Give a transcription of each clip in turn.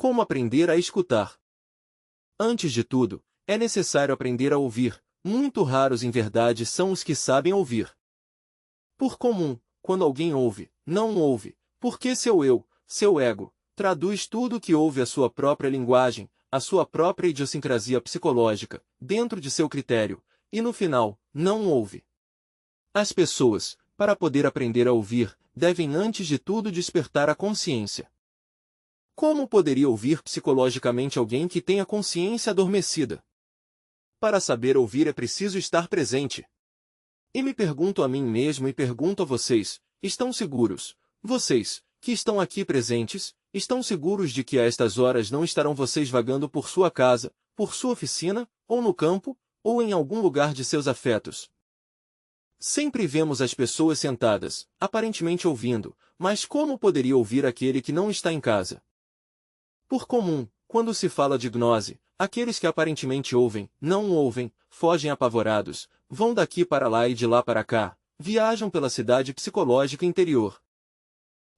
Como aprender a escutar? Antes de tudo, é necessário aprender a ouvir. Muito raros em verdade são os que sabem ouvir. Por comum, quando alguém ouve, não ouve, porque seu eu, seu ego, traduz tudo o que ouve à sua própria linguagem, à sua própria idiosincrasia psicológica, dentro de seu critério, e no final, não ouve. As pessoas, para poder aprender a ouvir, devem antes de tudo despertar a consciência. Como poderia ouvir psicologicamente alguém que tem a consciência adormecida? Para saber ouvir é preciso estar presente. E me pergunto a mim mesmo e pergunto a vocês, estão seguros, vocês, que estão aqui presentes, estão seguros de que a estas horas não estarão vocês vagando por sua casa, por sua oficina, ou no campo, ou em algum lugar de seus afetos? Sempre vemos as pessoas sentadas, aparentemente ouvindo, mas como poderia ouvir aquele que não está em casa? Por comum, quando se fala de gnose, aqueles que aparentemente ouvem, não ouvem, fogem apavorados, vão daqui para lá e de lá para cá, viajam pela cidade psicológica interior.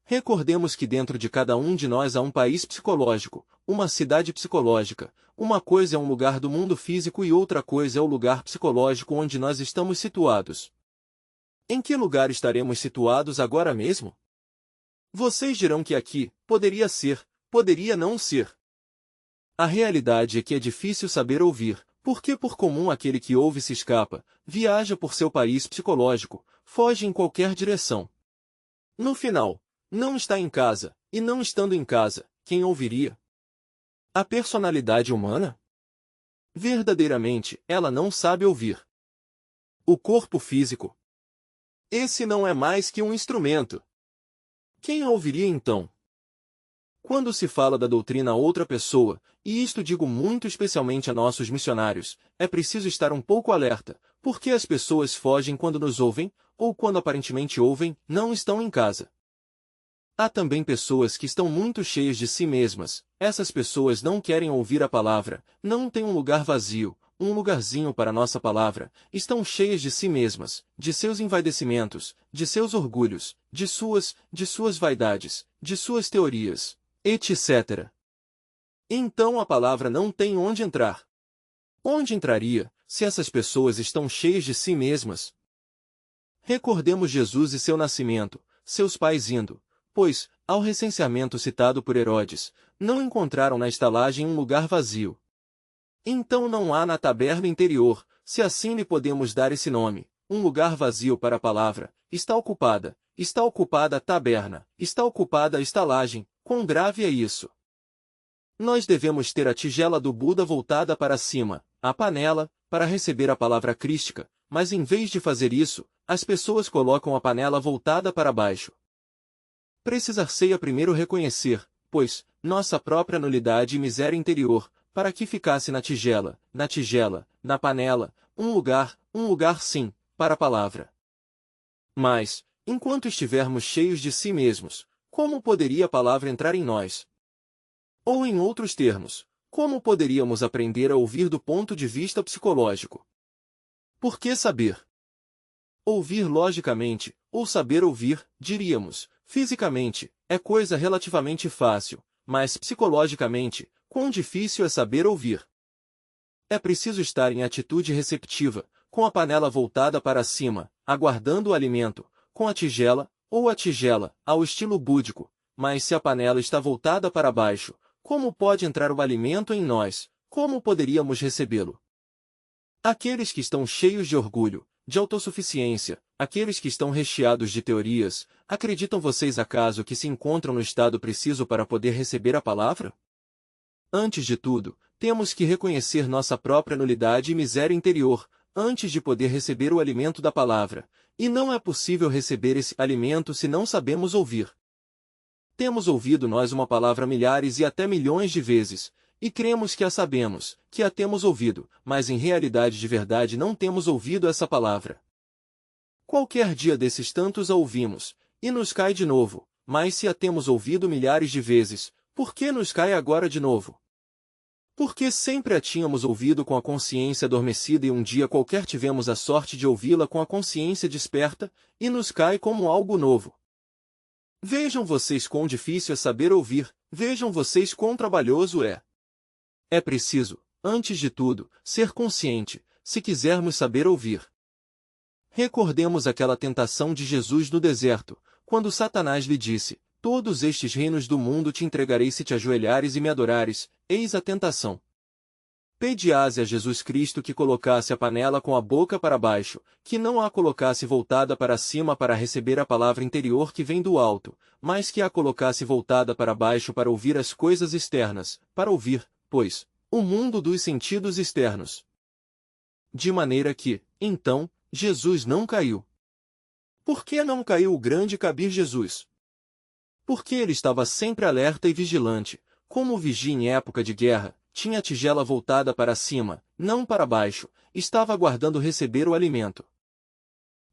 Recordemos que dentro de cada um de nós há um país psicológico, uma cidade psicológica, uma coisa é um lugar do mundo físico e outra coisa é o lugar psicológico onde nós estamos situados. Em que lugar estaremos situados agora mesmo? Vocês dirão que aqui, poderia ser, poderia não ser. A realidade é que é difícil saber ouvir, porque por comum aquele que ouve se escapa, viaja por seu país psicológico, foge em qualquer direção. No final, não está em casa, e não estando em casa, quem ouviria? A personalidade humana? Verdadeiramente, ela não sabe ouvir. O corpo físico? Esse não é mais que um instrumento. Quem a ouviria então? Quando se fala da doutrina a outra pessoa, e isto digo muito especialmente a nossos missionários, é preciso estar um pouco alerta, porque as pessoas fogem quando nos ouvem, ou quando aparentemente ouvem, não estão em casa. Há também pessoas que estão muito cheias de si mesmas, essas pessoas não querem ouvir a palavra, não têm um lugar vazio, um lugarzinho para a nossa palavra, estão cheias de si mesmas, de seus envaidecimentos, de seus orgulhos, de suas vaidades, de suas teorias, etc. Então a palavra não tem onde entrar. Onde entraria, se essas pessoas estão cheias de si mesmas? Recordemos Jesus e seu nascimento, seus pais indo, pois, ao recenseamento citado por Herodes, não encontraram na estalagem um lugar vazio. Então não há na taberna interior, se assim lhe podemos dar esse nome, um lugar vazio para a palavra, está ocupada a taberna, está ocupada a estalagem, quão grave é isso? Nós devemos ter a tigela do Buda voltada para cima, a panela, para receber a palavra crística, mas em vez de fazer isso, as pessoas colocam a panela voltada para baixo. Precisar-se-ia primeiro reconhecer, pois, nossa própria nulidade e miséria interior, para que ficasse na tigela, na panela, um lugar sim, para a palavra. Mas, enquanto estivermos cheios de si mesmos, como poderia a palavra entrar em nós? Ou em outros termos, como poderíamos aprender a ouvir do ponto de vista psicológico? Por que saber? Ouvir logicamente, ou saber ouvir, diríamos, fisicamente, é coisa relativamente fácil, mas psicologicamente, quão difícil é saber ouvir. É preciso estar em atitude receptiva, com a panela voltada para cima, aguardando o alimento, com a tigela ao estilo búdico, mas se a panela está voltada para baixo, como pode entrar o alimento em nós? Como poderíamos recebê-lo? Aqueles que estão cheios de orgulho, de autossuficiência, aqueles que estão recheados de teorias, acreditam vocês acaso que se encontram no estado preciso para poder receber a palavra? Antes de tudo, temos que reconhecer nossa própria nulidade e miséria interior, antes de poder receber o alimento da palavra, e não é possível receber esse alimento se não sabemos ouvir. Temos ouvido nós uma palavra milhares e até milhões de vezes, e cremos que a sabemos, que a temos ouvido, mas em realidade de verdade não temos ouvido essa palavra. Qualquer dia desses tantos a ouvimos, e nos cai de novo, mas se a temos ouvido milhares de vezes, por que nos cai agora de novo? Porque sempre a tínhamos ouvido com a consciência adormecida e um dia qualquer tivemos a sorte de ouvi-la com a consciência desperta, e nos cai como algo novo. Vejam vocês quão difícil é saber ouvir, vejam vocês quão trabalhoso é. É preciso, antes de tudo, ser consciente, se quisermos saber ouvir. Recordemos aquela tentação de Jesus no deserto, quando Satanás lhe disse: todos estes reinos do mundo te entregarei se te ajoelhares e me adorares. Eis a tentação. Pediase a Jesus Cristo que colocasse a panela com a boca para baixo, que não a colocasse voltada para cima para receber a palavra interior que vem do alto, mas que a colocasse voltada para baixo para ouvir as coisas externas, para ouvir, pois, o mundo dos sentidos externos. De maneira que, então, Jesus não caiu. Por que não caiu o grande Cabir Jesus? Porque ele estava sempre alerta e vigilante, como o vigia em época de guerra, tinha a tigela voltada para cima, não para baixo, estava aguardando receber o alimento.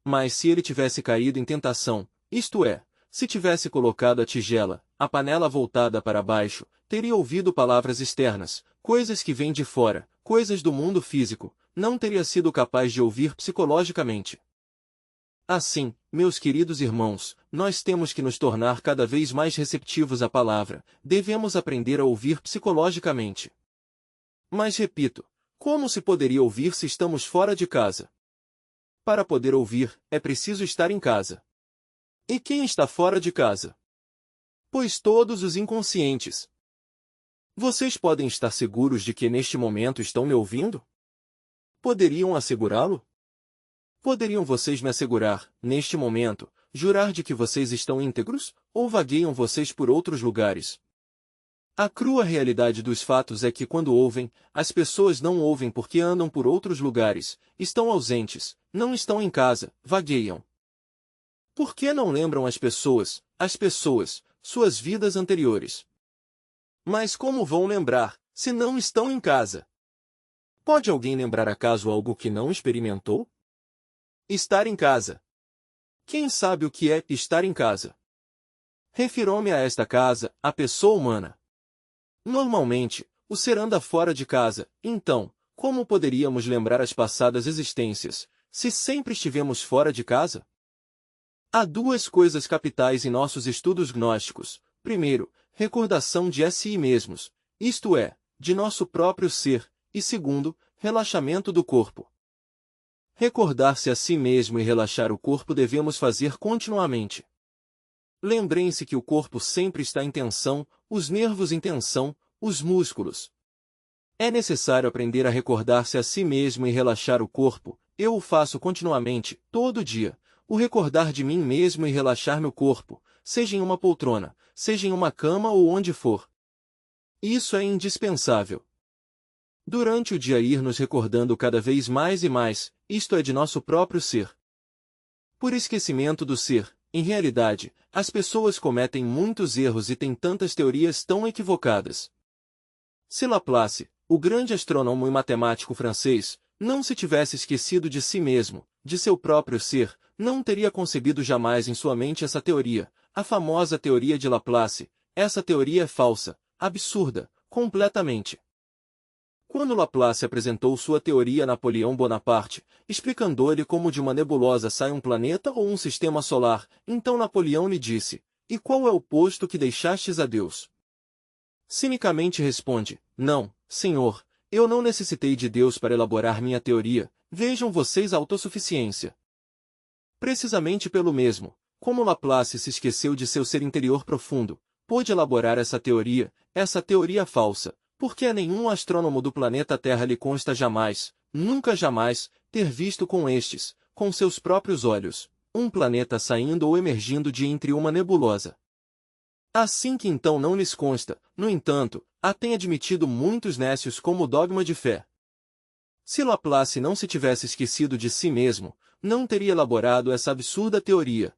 Mas se ele tivesse caído em tentação, isto é, se tivesse colocado a tigela, a panela voltada para baixo, teria ouvido palavras externas, coisas que vêm de fora, coisas do mundo físico, não teria sido capaz de ouvir psicologicamente. Assim, meus queridos irmãos, nós temos que nos tornar cada vez mais receptivos à palavra, devemos aprender a ouvir psicologicamente. Mas repito, como se poderia ouvir se estamos fora de casa? Para poder ouvir, é preciso estar em casa. E quem está fora de casa? Pois todos os inconscientes. Vocês podem estar seguros de que neste momento estão me ouvindo? Poderiam assegurá-lo? Poderiam vocês me assegurar, neste momento, jurar de que vocês estão íntegros, ou vagueiam vocês por outros lugares? A crua realidade dos fatos é que quando ouvem, as pessoas não ouvem porque andam por outros lugares, estão ausentes, não estão em casa, vagueiam. Por que não lembram as pessoas, suas vidas anteriores? Mas como vão lembrar, se não estão em casa? Pode alguém lembrar acaso algo que não experimentou? Estar em casa. Quem sabe o que é estar em casa? Refiro-me a esta casa, a pessoa humana. Normalmente, o ser anda fora de casa, então, como poderíamos lembrar as passadas existências, se sempre estivemos fora de casa? Há duas coisas capitais em nossos estudos gnósticos. Primeiro, recordação de si mesmos, isto é, de nosso próprio ser, e segundo, relaxamento do corpo. Recordar-se a si mesmo e relaxar o corpo devemos fazer continuamente. Lembrem-se que o corpo sempre está em tensão, os nervos em tensão, os músculos. É necessário aprender a recordar-se a si mesmo e relaxar o corpo. Eu o faço continuamente, todo dia, o recordar de mim mesmo e relaxar meu corpo, seja em uma poltrona, seja em uma cama ou onde for. Isso é indispensável. Durante o dia ir nos recordando cada vez mais e mais, isto é de nosso próprio ser. Por esquecimento do ser, em realidade, as pessoas cometem muitos erros e têm tantas teorias tão equivocadas. Se Laplace, o grande astrônomo e matemático francês, não se tivesse esquecido de si mesmo, de seu próprio ser, não teria concebido jamais em sua mente essa teoria, a famosa teoria de Laplace. Essa teoria é falsa, absurda, completamente. Quando Laplace apresentou sua teoria a Napoleão Bonaparte, explicando-lhe como de uma nebulosa sai um planeta ou um sistema solar, então Napoleão lhe disse: "E qual é o posto que deixastes a Deus?" Cinicamente responde: "Não, senhor, eu não necessitei de Deus para elaborar minha teoria, vejam vocês a autossuficiência." Precisamente pelo mesmo, como Laplace se esqueceu de seu ser interior profundo, pôde elaborar essa teoria falsa, porque a nenhum astrônomo do planeta Terra lhe consta jamais, nunca jamais, ter visto com seus próprios olhos, um planeta saindo ou emergindo de entre uma nebulosa. Assim que então não lhes consta, no entanto, a tem admitido muitos nécios como dogma de fé. Se Laplace não se tivesse esquecido de si mesmo, não teria elaborado essa absurda teoria.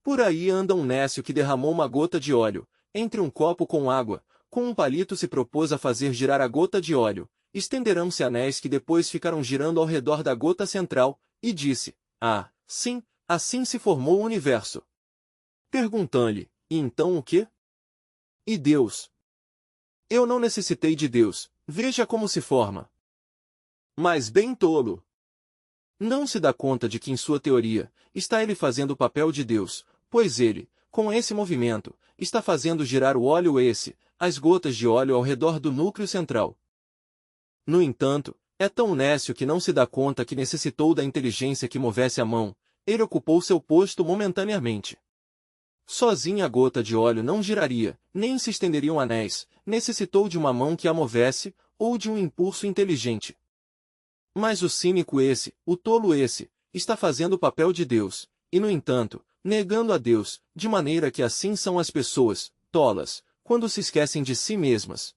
Por aí anda um nécio que derramou uma gota de óleo, entre um copo com água, com um palito se propôs a fazer girar a gota de óleo, estenderão-se anéis que depois ficaram girando ao redor da gota central, e disse: "Ah, sim, assim se formou o universo." Perguntam-lhe: "E então o quê?" "E Deus?" "Eu não necessitei de Deus, veja como se forma." Mas bem tolo! Não se dá conta de que em sua teoria, está ele fazendo o papel de Deus, pois ele, Com esse movimento, está fazendo girar o óleo as gotas de óleo ao redor do núcleo central. No entanto, é tão nécio que não se dá conta que necessitou da inteligência que movesse a mão, ele ocupou seu posto momentaneamente. Sozinha a gota de óleo não giraria, nem se estenderiam anéis, necessitou de uma mão que a movesse, ou de um impulso inteligente. Mas o cínico o tolo está fazendo o papel de Deus, e no entanto, negando a Deus, de maneira que assim são as pessoas, tolas, quando se esquecem de si mesmas.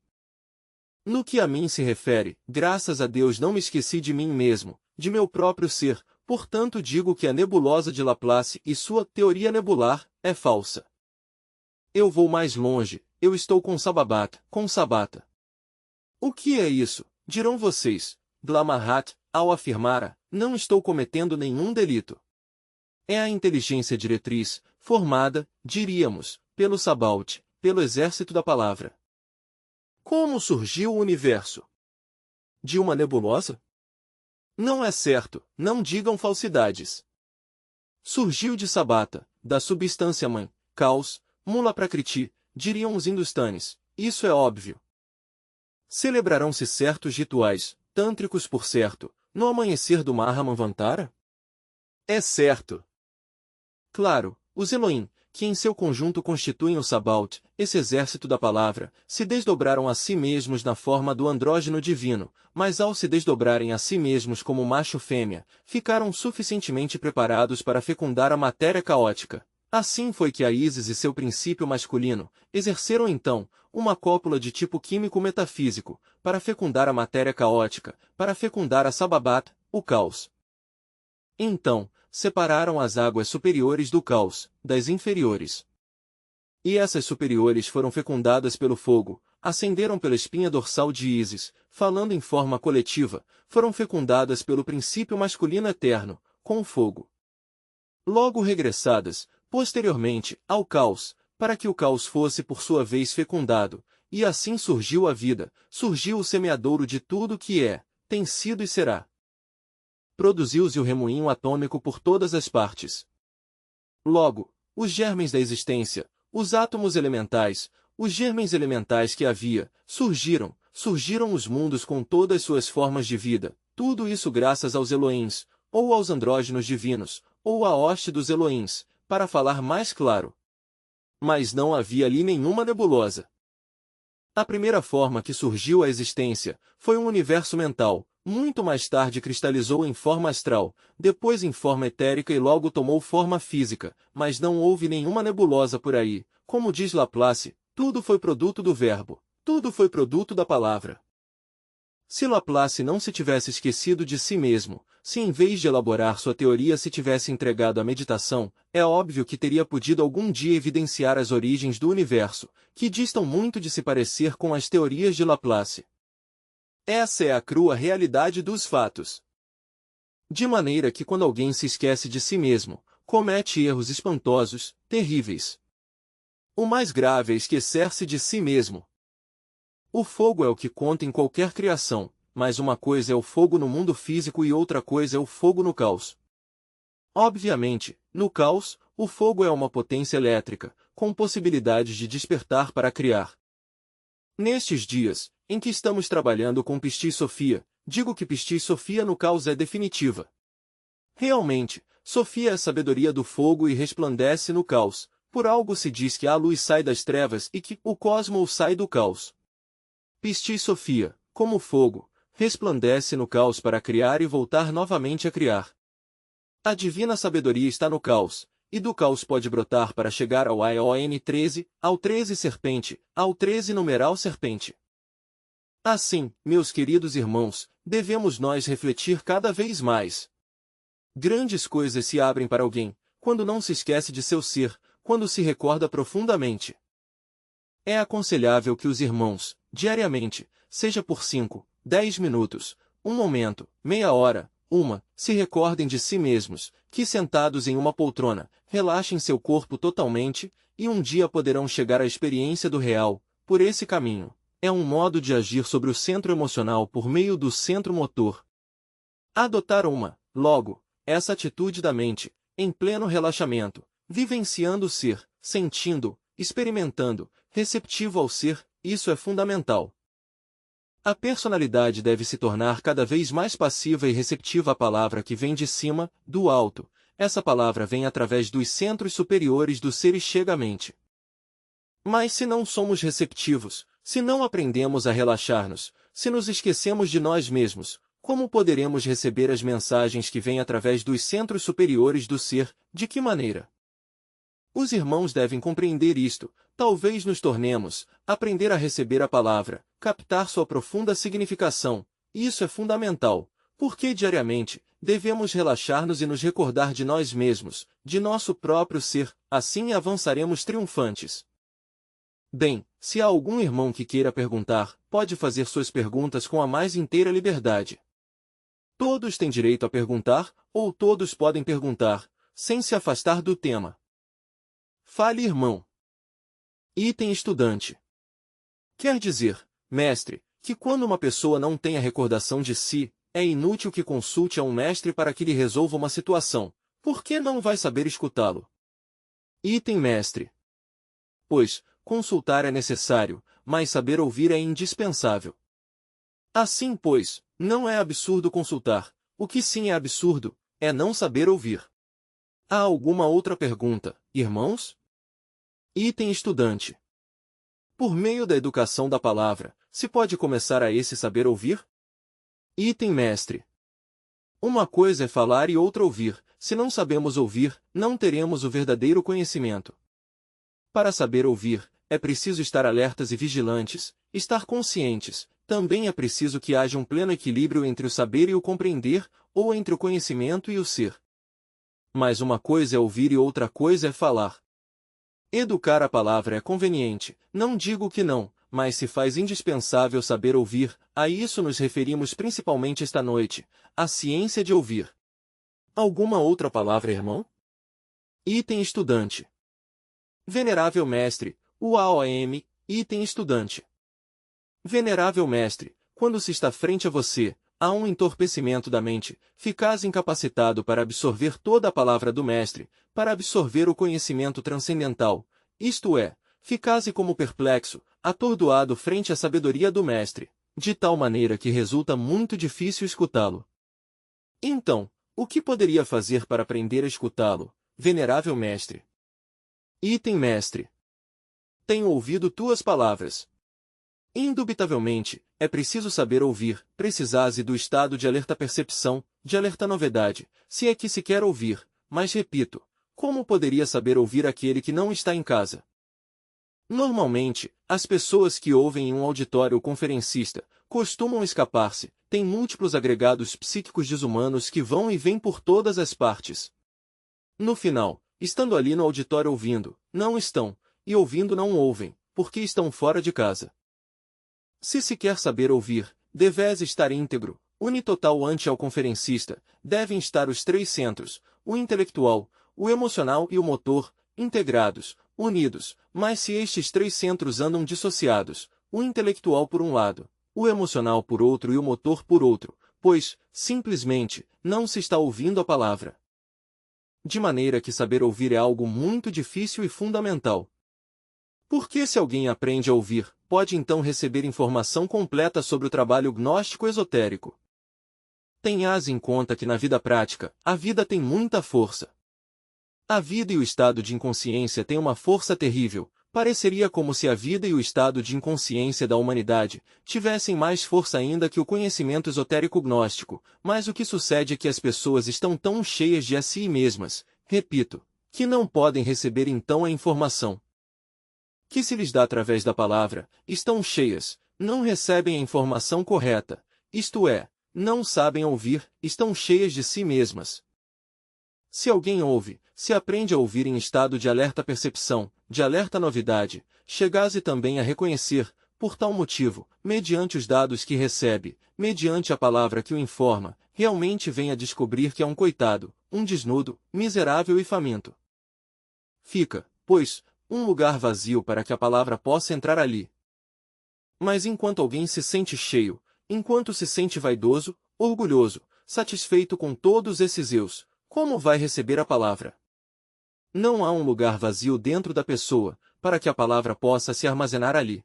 No que a mim se refere, graças a Deus não me esqueci de mim mesmo, de meu próprio ser, portanto digo que a nebulosa de Laplace e sua teoria nebular é falsa. Eu vou mais longe, eu estou com Sabata. O que é isso? Dirão vocês, Blamahat, ao afirmar, não estou cometendo nenhum delito. É a inteligência diretriz, formada, diríamos, pelo Sabaoth, pelo exército da palavra. Como surgiu o universo? De uma nebulosa? Não é certo, não digam falsidades. Surgiu de Sabata, da substância mãe, caos, mula prakriti, diriam os hindustanes, isso é óbvio. Celebrarão-se certos rituais, tântricos por certo, no amanhecer do Mahamanvantara? É certo. Claro, os Elohim, que em seu conjunto constituem o Sabaoth, esse exército da palavra, se desdobraram a si mesmos na forma do andrógeno divino, mas ao se desdobrarem a si mesmos como macho-fêmea, ficaram suficientemente preparados para fecundar a matéria caótica. Assim foi que a Ísis e seu princípio masculino exerceram então uma cópula de tipo químico metafísico, para fecundar a matéria caótica, para fecundar a Sababat, o caos. Então, separaram as águas superiores do caos, das inferiores. E essas superiores foram fecundadas pelo fogo, ascenderam pela espinha dorsal de Ísis, falando em forma coletiva, foram fecundadas pelo princípio masculino eterno, com o fogo. Logo regressadas, posteriormente, ao caos, para que o caos fosse por sua vez fecundado, e assim surgiu a vida, surgiu o semeadouro de tudo que é, tem sido e será. Produziu-se o remoinho atômico por todas as partes. Logo, os germens da existência, os átomos elementais, os germens elementais que havia, surgiram os mundos com todas suas formas de vida, tudo isso graças aos Elohims, ou aos andrógenos divinos, ou à hoste dos Elohims, para falar mais claro. Mas não havia ali nenhuma nebulosa. A primeira forma que surgiu à existência foi um universo mental, muito mais tarde cristalizou em forma astral, depois em forma etérica e logo tomou forma física, mas não houve nenhuma nebulosa por aí. Como diz Laplace, tudo foi produto do verbo, tudo foi produto da palavra. Se Laplace não se tivesse esquecido de si mesmo, se em vez de elaborar sua teoria se tivesse entregado à meditação, é óbvio que teria podido algum dia evidenciar as origens do universo, que distam muito de se parecer com as teorias de Laplace. Essa é a crua realidade dos fatos. De maneira que quando alguém se esquece de si mesmo, comete erros espantosos, terríveis. O mais grave é esquecer-se de si mesmo. O fogo é o que conta em qualquer criação, mas uma coisa é o fogo no mundo físico e outra coisa é o fogo no caos. Obviamente, no caos, o fogo é uma potência elétrica, com possibilidades de despertar para criar. Nestes dias, em que estamos trabalhando com Pistis Sophia, digo que Pistis Sophia no caos é definitiva. Realmente, Sophia é a sabedoria do fogo e resplandece no caos, por algo se diz que a luz sai das trevas e que o cosmos sai do caos. Pistis Sophia, como fogo, resplandece no caos para criar e voltar novamente a criar. A divina sabedoria está no caos, e do caos pode brotar para chegar ao Aeon 13, ao 13 serpente, ao 13 numeral serpente. Assim, meus queridos irmãos, devemos nós refletir cada vez mais. Grandes coisas se abrem para alguém, quando não se esquece de seu ser, quando se recorda profundamente. É aconselhável que os irmãos, diariamente, seja por 5, 10 minutos, um momento, meia hora, se recordem de si mesmos, que sentados em uma poltrona, relaxem seu corpo totalmente, e um dia poderão chegar à experiência do real, por esse caminho. É um modo de agir sobre o centro emocional por meio do centro motor. Adotar logo, essa atitude da mente, em pleno relaxamento, vivenciando o ser, sentindo, experimentando, receptivo ao ser, isso é fundamental. A personalidade deve se tornar cada vez mais passiva e receptiva à palavra que vem de cima, do alto. Essa palavra vem através dos centros superiores do ser e chega à mente. Mas se não somos receptivos, se não aprendemos a relaxar-nos, se nos esquecemos de nós mesmos, como poderemos receber as mensagens que vêm através dos centros superiores do ser, de que maneira? Os irmãos devem compreender isto, talvez nos tornemos, aprender a receber a palavra, captar sua profunda significação. Isso é fundamental, porque diariamente, devemos relaxar-nos e nos recordar de nós mesmos, de nosso próprio ser, assim avançaremos triunfantes. Bem, se há algum irmão que queira perguntar, pode fazer suas perguntas com a mais inteira liberdade. Todos têm direito a perguntar, ou todos podem perguntar, sem se afastar do tema. Fale, irmão. Item estudante. Quer dizer, mestre, que quando uma pessoa não tem a recordação de si, é inútil que consulte a um mestre para que lhe resolva uma situação, porque não vai saber escutá-lo. Item mestre. Pois, consultar é necessário, mas saber ouvir é indispensável. Assim, pois, não é absurdo consultar, o que sim é absurdo, é não saber ouvir. Há alguma outra pergunta, irmãos? Item estudante. Por meio da educação da palavra, se pode começar a esse saber ouvir? Item mestre. Uma coisa é falar e outra ouvir. Se não sabemos ouvir, não teremos o verdadeiro conhecimento. Para saber ouvir, é preciso estar alertas e vigilantes, estar conscientes. Também é preciso que haja um pleno equilíbrio entre o saber e o compreender, ou entre o conhecimento e o ser. Mas uma coisa é ouvir e outra coisa é falar. Educar a palavra é conveniente, não digo que não, mas se faz indispensável saber ouvir, a isso nos referimos principalmente esta noite, a ciência de ouvir. Alguma outra palavra, irmão? Item estudante. Venerável mestre, UAOM, item estudante. Venerável mestre, quando se está frente a você, há um entorpecimento da mente, ficás incapacitado para absorver toda a palavra do mestre, para absorver o conhecimento transcendental, isto é, ficás como perplexo, atordoado frente à sabedoria do mestre, de tal maneira que resulta muito difícil escutá-lo. Então, o que poderia fazer para aprender a escutá-lo, venerável mestre? Item mestre. Tenho ouvido tuas palavras. Indubitavelmente, é preciso saber ouvir, precisase do estado de alerta percepção, de alerta novidade, se é que se quer ouvir, mas repito, como poderia saber ouvir aquele que não está em casa? Normalmente, as pessoas que ouvem em um auditório conferencista, costumam escapar-se, têm múltiplos agregados psíquicos desumanos que vão e vêm por todas as partes. No final, estando ali no auditório ouvindo, não estão, e ouvindo não ouvem, porque estão fora de casa. Se se quer saber ouvir, deves estar íntegro, unitotal ante ao conferencista, devem estar os três centros, o intelectual, o emocional e o motor, integrados, unidos, mas se estes três centros andam dissociados, o intelectual por um lado, o emocional por outro e o motor por outro, pois, simplesmente, não se está ouvindo a palavra. De maneira que saber ouvir é algo muito difícil e fundamental. Porque se alguém aprende a ouvir, pode então receber informação completa sobre o trabalho gnóstico esotérico. Tenhas em conta que na vida prática, a vida tem muita força. A vida e o estado de inconsciência têm uma força terrível. Pareceria como se a vida e o estado de inconsciência da humanidade tivessem mais força ainda que o conhecimento esotérico gnóstico, mas o que sucede é que as pessoas estão tão cheias de si mesmas, repito, que não podem receber então a informação que se lhes dá através da palavra, estão cheias, não recebem a informação correta, isto é, não sabem ouvir, estão cheias de si mesmas. Se alguém ouve, se aprende a ouvir em estado de alerta percepção, de alerta novidade, chegase também a reconhecer, por tal motivo, mediante os dados que recebe, mediante a palavra que o informa, realmente vem a descobrir que é um coitado, um desnudo, miserável e faminto. Fica, pois, um lugar vazio para que a palavra possa entrar ali. Mas enquanto alguém se sente cheio, enquanto se sente vaidoso, orgulhoso, satisfeito com todos esses eus, como vai receber a palavra? Não há um lugar vazio dentro da pessoa, para que a palavra possa se armazenar ali.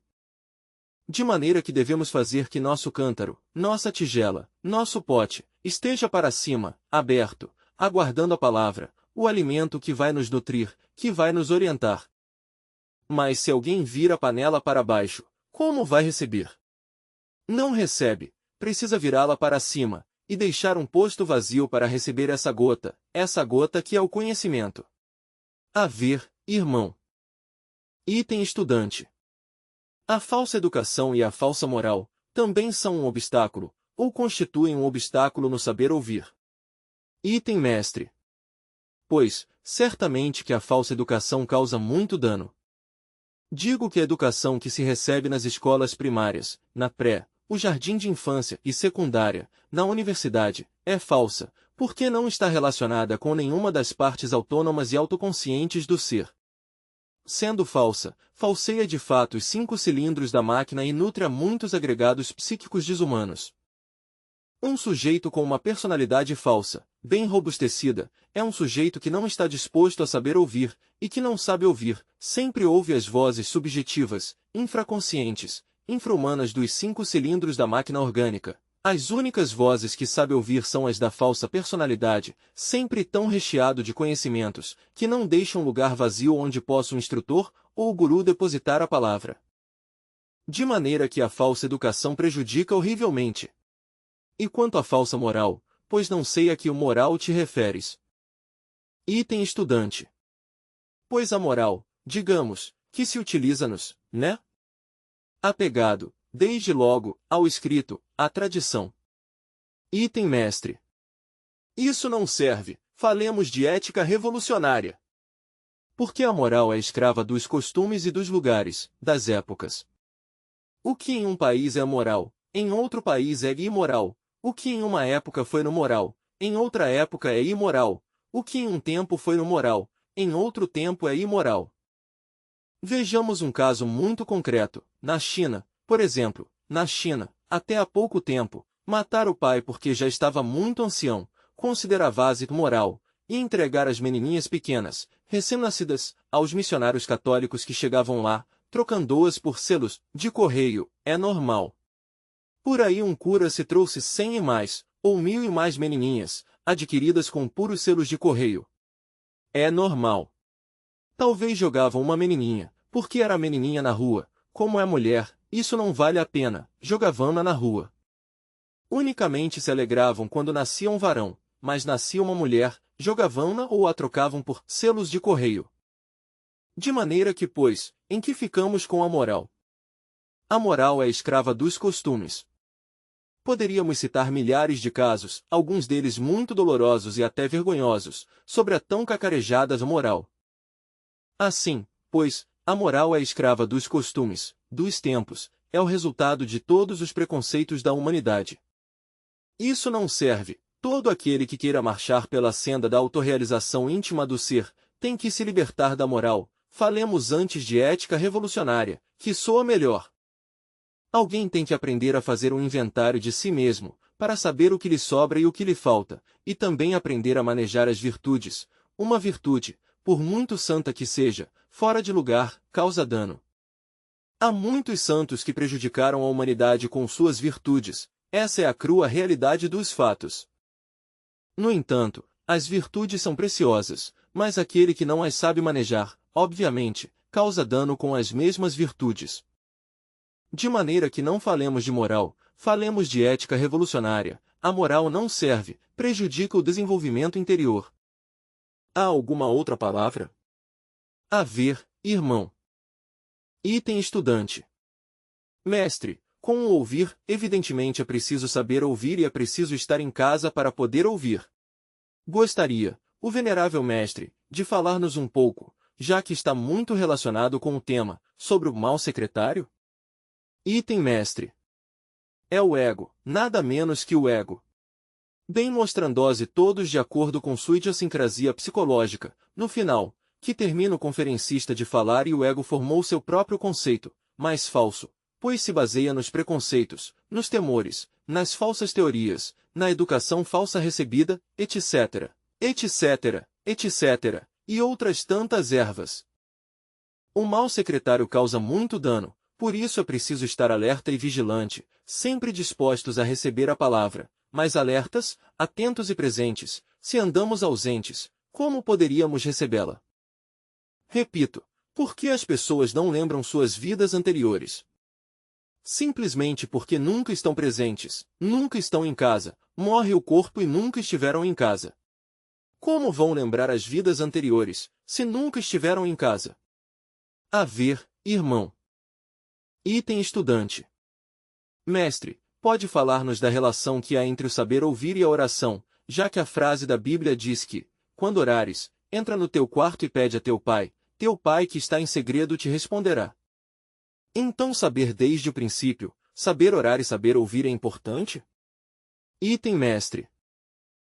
De maneira que devemos fazer que nosso cântaro, nossa tigela, nosso pote, esteja para cima, aberto, aguardando a palavra, o alimento que vai nos nutrir, que vai nos orientar. Mas se alguém vira a panela para baixo, como vai receber? Não recebe, precisa virá-la para cima, e deixar um posto vazio para receber essa gota que é o conhecimento. A ver, irmão. Item estudante. A falsa educação e a falsa moral também são um obstáculo, ou constituem um obstáculo no saber ouvir. Item mestre. Pois, certamente que a falsa educação causa muito dano. Digo que a educação que se recebe nas escolas primárias, na pré, o jardim de infância e secundária, na universidade, é falsa, porque não está relacionada com nenhuma das partes autônomas e autoconscientes do ser. Sendo falsa, falseia de fato os 5 cilindros da máquina e nutre a muitos agregados psíquicos desumanos. Um sujeito com uma personalidade falsa, bem robustecida, é um sujeito que não está disposto a saber ouvir, e que não sabe ouvir, sempre ouve as vozes subjetivas, infraconscientes, infra-humanas dos 5 cilindros da máquina orgânica. As únicas vozes que sabe ouvir são as da falsa personalidade, sempre tão recheado de conhecimentos, que não deixam lugar vazio onde possa o instrutor ou o guru depositar a palavra. De maneira que a falsa educação prejudica horrivelmente. E quanto à falsa moral, pois não sei a que o moral te referes. Item estudante. Pois a moral, digamos, que se utiliza-nos, né? Apegado, desde logo, ao escrito, à tradição. Item mestre. Isso não serve, falemos de ética revolucionária. Porque a moral é escrava dos costumes e dos lugares, das épocas. O que em um país é moral, em outro país é imoral. O que em uma época foi no moral, em outra época é imoral. O que em um tempo foi no moral, em outro tempo é imoral. Vejamos um caso muito concreto. Na China, por exemplo, na China, até há pouco tempo, matar o pai porque já estava muito ancião, considerava-se moral, e entregar as menininhas pequenas, recém-nascidas, aos missionários católicos que chegavam lá, trocando-as por selos de correio, é normal. Por aí um cura se trouxe 100 e mais, ou 1000 e mais menininhas, adquiridas com puros selos de correio. É normal. Talvez jogavam uma menininha, porque era menininha na rua, como é mulher, isso não vale a pena, jogavam-na na rua. Unicamente se alegravam quando nascia um varão, mas nascia uma mulher, jogavam-na ou a trocavam por selos de correio. De maneira que, pois, em que ficamos com a moral? A moral é escrava dos costumes. Poderíamos citar milhares de casos, alguns deles muito dolorosos e até vergonhosos, sobre a tão cacarejada moral. Assim, pois, a moral é escrava dos costumes, dos tempos, é o resultado de todos os preconceitos da humanidade. Isso não serve. Todo aquele que queira marchar pela senda da autorrealização íntima do ser, tem que se libertar da moral. Falemos antes de ética revolucionária, que soa melhor. Alguém tem que aprender a fazer um inventário de si mesmo, para saber o que lhe sobra e o que lhe falta, e também aprender a manejar as virtudes. Uma virtude, por muito santa que seja, fora de lugar, causa dano. Há muitos santos que prejudicaram a humanidade com suas virtudes, essa é a crua realidade dos fatos. No entanto, as virtudes são preciosas, mas aquele que não as sabe manejar, obviamente, causa dano com as mesmas virtudes. De maneira que não falemos de moral, falemos de ética revolucionária. A moral não serve, prejudica o desenvolvimento interior. Há alguma outra palavra? A ver, irmão. Item estudante. Mestre, com o ouvir, evidentemente é preciso saber ouvir e é preciso estar em casa para poder ouvir. Gostaria, o venerável mestre, de falar-nos um pouco, já que está muito relacionado com o tema, sobre o mal secretário? Item mestre. É o ego, nada menos que o ego. Bem mostrandose todos de acordo com sua idiosincrasia psicológica, no final, que termina o conferencista de falar e o ego formou seu próprio conceito, mas falso, pois se baseia nos preconceitos, nos temores, nas falsas teorias, na educação falsa recebida, etc., etc., etc., e outras tantas ervas. O mau secretário causa muito dano, por isso é preciso estar alerta e vigilante, sempre dispostos a receber a palavra, mas alertas, atentos e presentes. Se andamos ausentes, como poderíamos recebê-la? Repito, por que as pessoas não lembram suas vidas anteriores? Simplesmente porque nunca estão presentes, nunca estão em casa, morre o corpo e nunca estiveram em casa. Como vão lembrar as vidas anteriores, se nunca estiveram em casa? A ver, irmão. Item estudante. Mestre, pode falar-nos da relação que há entre o saber ouvir e a oração, já que a frase da Bíblia diz que, quando orares, entra no teu quarto e pede a teu pai que está em segredo te responderá. Então saber desde o princípio, saber orar e saber ouvir é importante? Item mestre.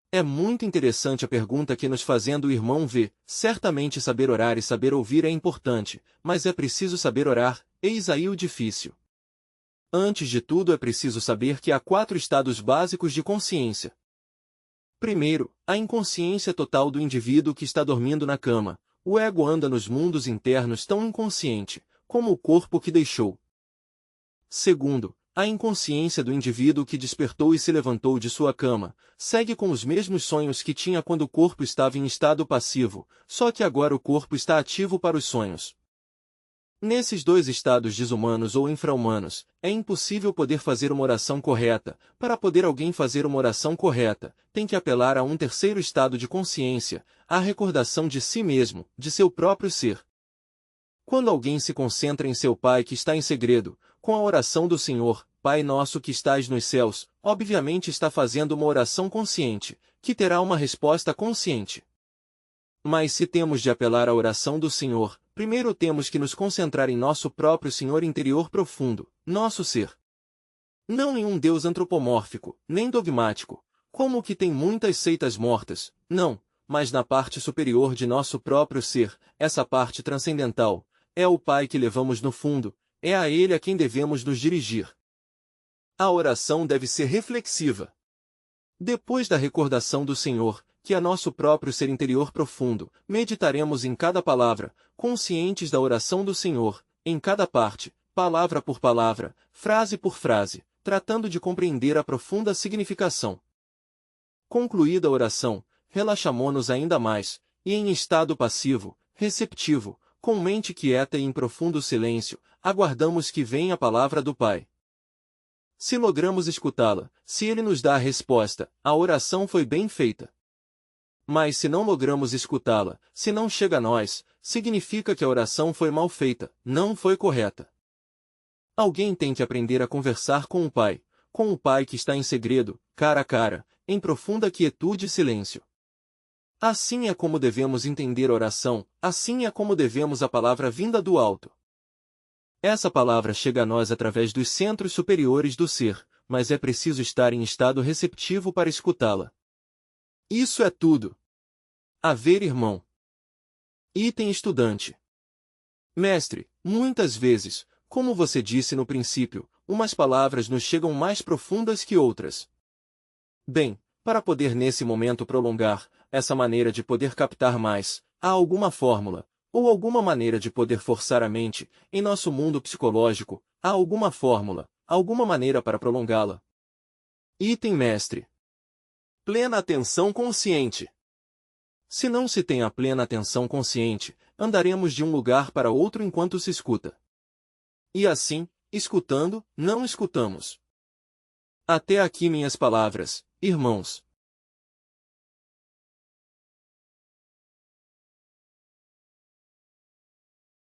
É muito interessante a pergunta que nos fazendo o irmão V. Certamente saber orar e saber ouvir é importante, mas é preciso saber orar, eis aí o difícil. Antes de tudo é preciso saber que há 4 estados básicos de consciência. Primeiro, a inconsciência total do indivíduo que está dormindo na cama. O ego anda nos mundos internos tão inconsciente, como o corpo que deixou. Segundo, a inconsciência do indivíduo que despertou e se levantou de sua cama, segue com os mesmos sonhos que tinha quando o corpo estava em estado passivo, só que agora o corpo está ativo para os sonhos. Nesses 2 estados desumanos ou infra-humanos, é impossível poder fazer uma oração correta. Para poder alguém fazer uma oração correta, tem que apelar a um terceiro estado de consciência, a recordação de si mesmo, de seu próprio ser. Quando alguém se concentra em seu Pai que está em segredo, com a oração do Senhor, Pai nosso que estais nos céus, obviamente está fazendo uma oração consciente, que terá uma resposta consciente. Mas se temos de apelar à oração do Senhor, primeiro temos que nos concentrar em nosso próprio Senhor interior profundo, nosso ser. Não em um Deus antropomórfico, nem dogmático, como o que tem muitas seitas mortas, não, mas na parte superior de nosso próprio ser, essa parte transcendental. É o Pai que levamos no fundo, é a Ele a quem devemos nos dirigir. A oração deve ser reflexiva. Depois da recordação do Senhor, que é nosso próprio ser interior profundo, meditaremos em cada palavra, conscientes da oração do Senhor, em cada parte, palavra por palavra, frase por frase, tratando de compreender a profunda significação. Concluída a oração, relaxamo-nos ainda mais, e em estado passivo, receptivo, com mente quieta e em profundo silêncio, aguardamos que venha a palavra do Pai. Se logramos escutá-la, se Ele nos dá a resposta, a oração foi bem feita. Mas se não logramos escutá-la, se não chega a nós, significa que a oração foi mal feita, não foi correta. Alguém tem que aprender a conversar com o Pai que está em segredo, cara a cara, em profunda quietude e silêncio. Assim é como devemos entender a oração, assim é como devemos a palavra vinda do alto. Essa palavra chega a nós através dos centros superiores do ser, mas é preciso estar em estado receptivo para escutá-la. Isso é tudo. A ver, irmão. Item estudante. Mestre, muitas vezes, como você disse no princípio, umas palavras nos chegam mais profundas que outras. Bem, para poder nesse momento prolongar essa maneira de poder captar mais, há alguma fórmula, ou alguma maneira de poder forçar a mente, em nosso mundo psicológico, há alguma fórmula, alguma maneira para prolongá-la. Item mestre. Plena atenção consciente. Se não se tem a plena atenção consciente, andaremos de um lugar para outro enquanto se escuta. E assim, escutando, não escutamos. Até aqui minhas palavras, irmãos.